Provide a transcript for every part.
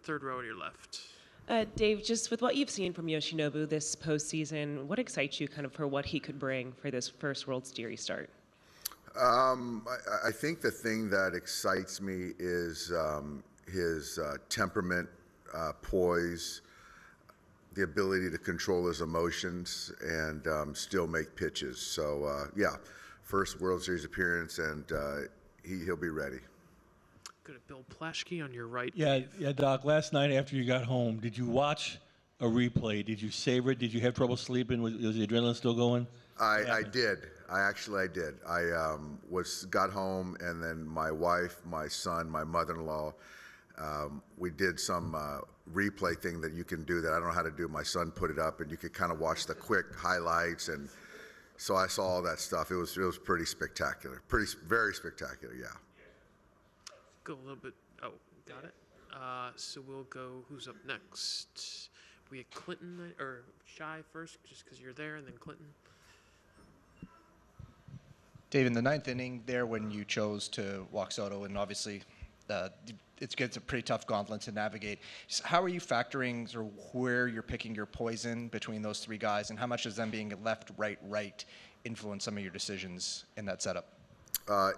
third row on your left. Dave, just with what you've seen from Yoshinobu this postseason, what excites you kind of for what he could bring for this first World Series start? I think the thing that excites me is his temperament, poise, the ability to control his emotions, and still make pitches. So, first World Series appearance, and he'll be ready. Go to Bill Plaschke on your right. Yeah, Dave. yeah, Doc. Last night after you got home, did you watch a replay? Did you savor it? Did you have trouble sleeping? Was the adrenaline still going? I did. I did. I got home, and then my wife, my son, my mother-in-law, we did some replay thing that you can do that I don't know how to do. My son put it up, and you could kind of watch the quick highlights, and so I saw all that stuff. It was pretty spectacular. Very spectacular. Yeah. Go a little bit. Oh, got it. So we'll go. Who's up next? We had Clinton or Shy first, just because you're there, and then Clinton. Dave, in the ninth inning there when you chose to walk Soto, and obviously it's a pretty tough gauntlet to navigate. How are you factoring or where you're picking your poison between those three guys, and how much does them being left, right influence some of your decisions in that setup?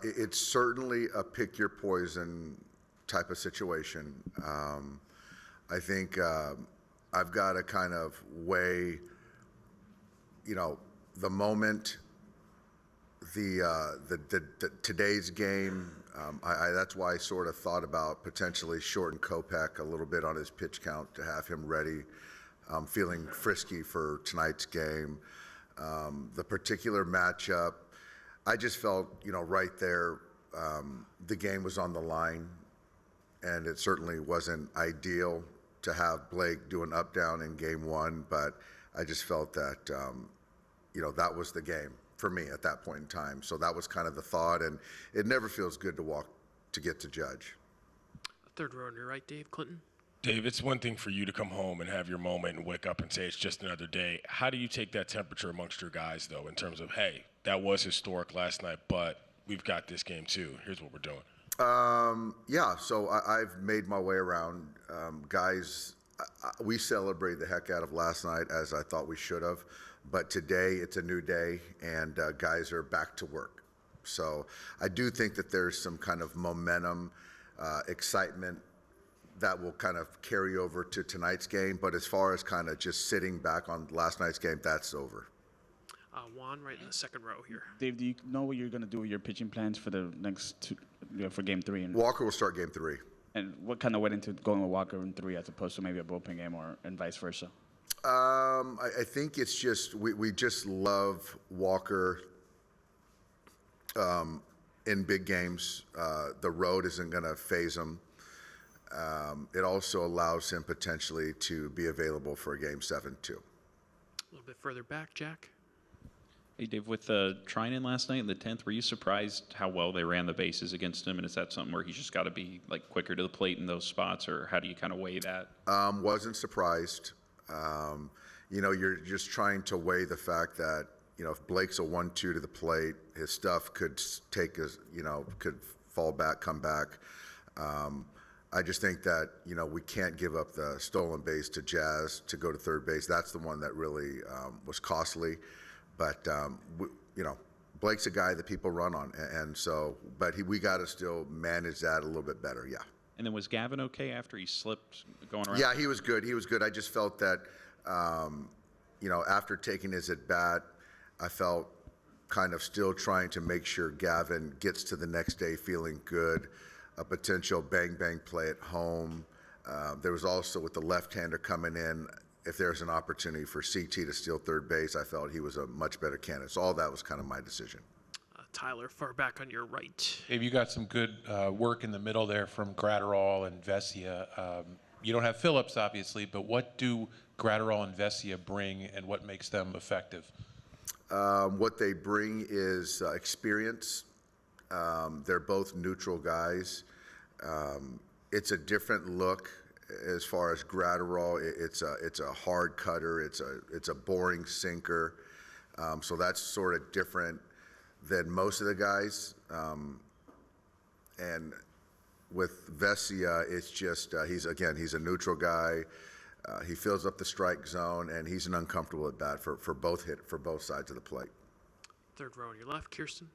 It's certainly a pick your poison type of situation. I think I've got to kind of weigh, the moment, the today's game. That's why I sort of thought about potentially shorten Kopech a little bit on his pitch count to have him ready, feeling frisky for tonight's game. The particular matchup, I just felt, right there, the game was on the line, and it certainly wasn't ideal to have Blake do an up-down in game one, but I just felt that, that was the game for me at that point in time. So that was kind of the thought, and it never feels good to get to judge. Third row on your right, Dave. Clinton. Dave, it's one thing for you to come home and have your moment and wake up and say it's just another day. How do you take that temperature amongst your guys, though, in terms of, hey, that was historic last night, but we've got this game too. Here's what we're doing. So I've made my way around. Guys, we celebrated the heck out of last night, as I thought we should have. But today, it's a new day, and guys are back to work. So I do think that there's some kind of momentum, excitement that will kind of carry over to tonight's game. But as far as kind of just sitting back on last night's game, that's over. Juan, right in the second row here. Dave, do you know what you're going to do with your pitching plans for the next for game three? Walker will start game three. And what kind of went into going with Walker in three as opposed to maybe a bullpen game and vice versa? I think it's just we just love Walker in big games. The road isn't going to phase him. It also allows him potentially to be available for a game 7 too. A little bit further back, Jack. Hey, Dave, with Trinan last night in the 10th, were you surprised how well they ran the bases against him? And is that something where he's just got to be quicker to the plate in those spots, or how do you kind of weigh that? Wasn't surprised. You're just trying to weigh the fact that, if Blake's a 1-2 to the plate, his stuff could could fall back, come back. I just think that, we can't give up the stolen base to Jazz to go to third base. That's the one that really was costly. But, Blake's a guy that people run on. And so, but we got to still manage that a little bit better, yeah. And then was Gavin okay after he slipped going around? Yeah, he was good. I just felt that, after taking his at-bat, I felt kind of still trying to make sure Gavin gets to the next day feeling good, a potential bang-bang play at home. There was also, with the left-hander coming in, if there's an opportunity for CT to steal third base, I felt he was a much better candidate. So all that was kind of my decision. Tyler, far back on your right. Dave, you got some good work in the middle there from Gratterall and Vesia. You don't have Phillips, obviously, but what do Gratterall and Vesia bring, and what makes them effective? What they bring is experience. They're both neutral guys. It's a different look as far as Gratterall. It's a hard cutter. It's a boring sinker. So that's sort of different than most of the guys. And with Vesia, it's just he's a neutral guy. He fills up the strike zone, and he's an uncomfortable at bat for both sides of the plate. Third row on your left, Kirsten.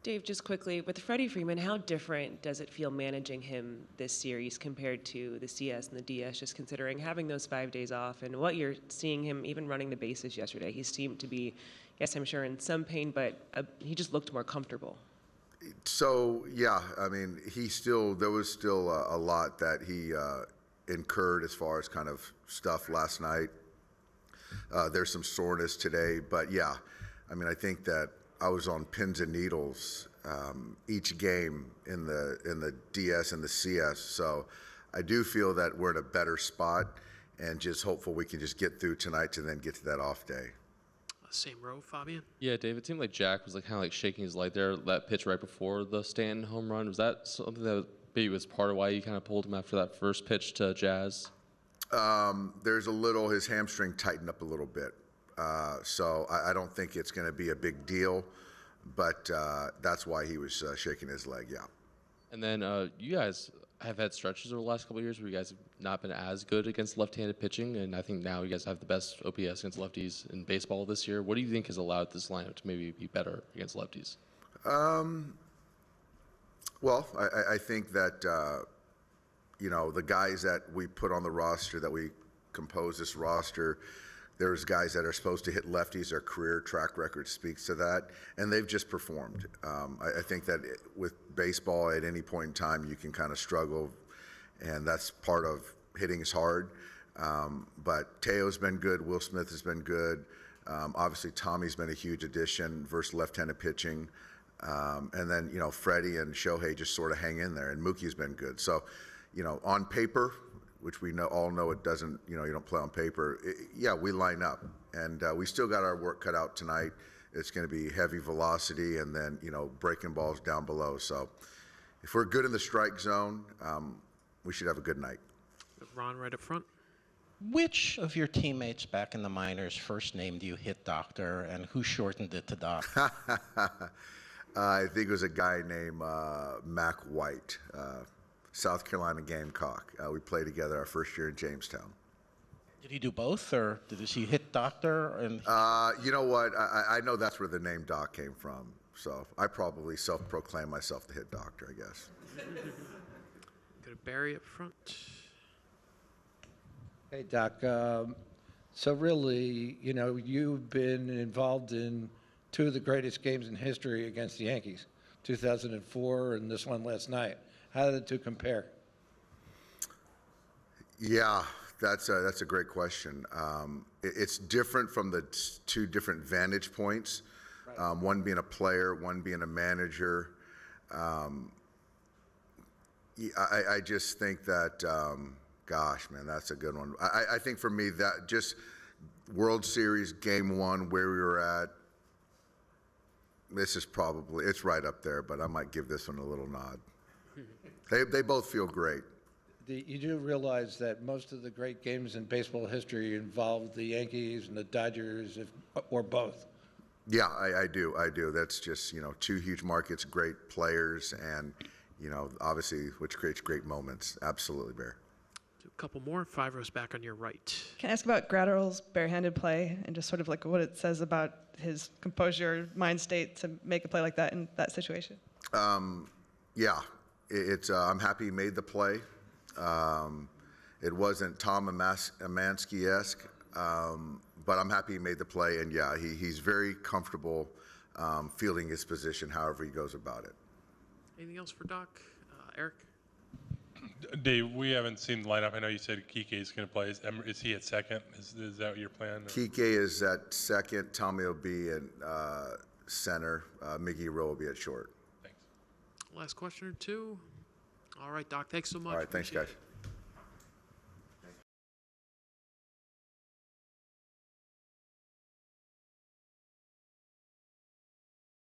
Dave, just quickly, with Freddie Freeman, how different does it feel managing him this series compared to the CS and the DS, just considering having those 5 days off and what you're seeing him even running the bases yesterday? He seemed to be, yes, I'm sure in some pain, but he just looked more comfortable. So, yeah, I mean, there was still a lot that he incurred as far as kind of stuff last night. There's some soreness today, but yeah, I mean, I think that I was on pins and needles each game in the DS and the CS. So I do feel that we're in a better spot, and just hopeful we can just get through tonight to then get to that off day. Same row, Fabian. Yeah, Dave, it seemed like Jack was kind of shaking his leg there, that pitch right before the Stanton home run. Was that something that maybe was part of why you kind of pulled him after that first pitch to Jazz? There's his hamstring tightened up a little bit. So I don't think it's going to be a big deal, but that's why he was shaking his leg, yeah. And then you guys have had stretches over the last couple of years where you guys have not been as good against left-handed pitching, and I think now you guys have the best OPS against lefties in baseball this year. What do you think has allowed this lineup to maybe be better against lefties? Well, I think that, the guys that we put on the roster, that we compose this roster, there's guys that are supposed to hit lefties. Their career track record speaks to that, and they've just performed. I think that with baseball, at any point in time, you can kind of struggle, and that's part of hitting is hard. But Teo's been good. Will Smith has been good. Obviously, Tommy's been a huge addition versus left-handed pitching. And then, Freddie and Shohei just sort of hang in there, and Mookie's been good. So, on paper, which we all know it doesn't, you don't play on paper. We line up, and we still got our work cut out tonight. It's going to be heavy velocity and then, breaking balls down below. So if we're good in the strike zone, we should have a good night. Ron right up front. Which of your teammates back in the minors first named you Hit Doctor, and who shortened it to Doc? I think it was a guy named Mac White. South Carolina Gamecock. We played together our first year in Jamestown. Did he do both, or did he hit Doctor? And you know what? I know that's where the name Doc came from. So I probably self-proclaim myself the Hit Doctor, I guess. Go to Barry up front. Hey, Doc. So really, you've been involved in two of the greatest games in history against the Yankees, 2004 and this one last night. How did the two compare? Yeah, that's a great question. It's different from the two different vantage points, right. One being a player, one being a manager. I just think that, gosh, man, that's a good one. I think for me, that just World Series Game 1, where we were at, it's right up there, but I might give this one a little nod. They both feel great. You do realize that most of the great games in baseball history involved the Yankees and the Dodgers, or both. Yeah, I do. That's just, two huge markets, great players, and, obviously, which creates great moments. Absolutely, Bear. A couple more. 5 rows back on your right. Can I ask about Gratterall's barehanded play and just sort of like what it says about his composure, mind state to make a play like that in that situation? Yeah. I'm happy he made the play. It wasn't Tom Amansky-esque, but I'm happy he made the play. And yeah, he's very comfortable fielding his position however he goes about it. Anything else for Doc? Eric? Dave, we haven't seen the lineup. I know you said Kike is going to play. Is he at second? Is that your plan? Kike is at second. Tommy will be at center. Miggy Rowe will be at short. Last question or two. All right, Doc, thanks so much. All right, thanks, guys.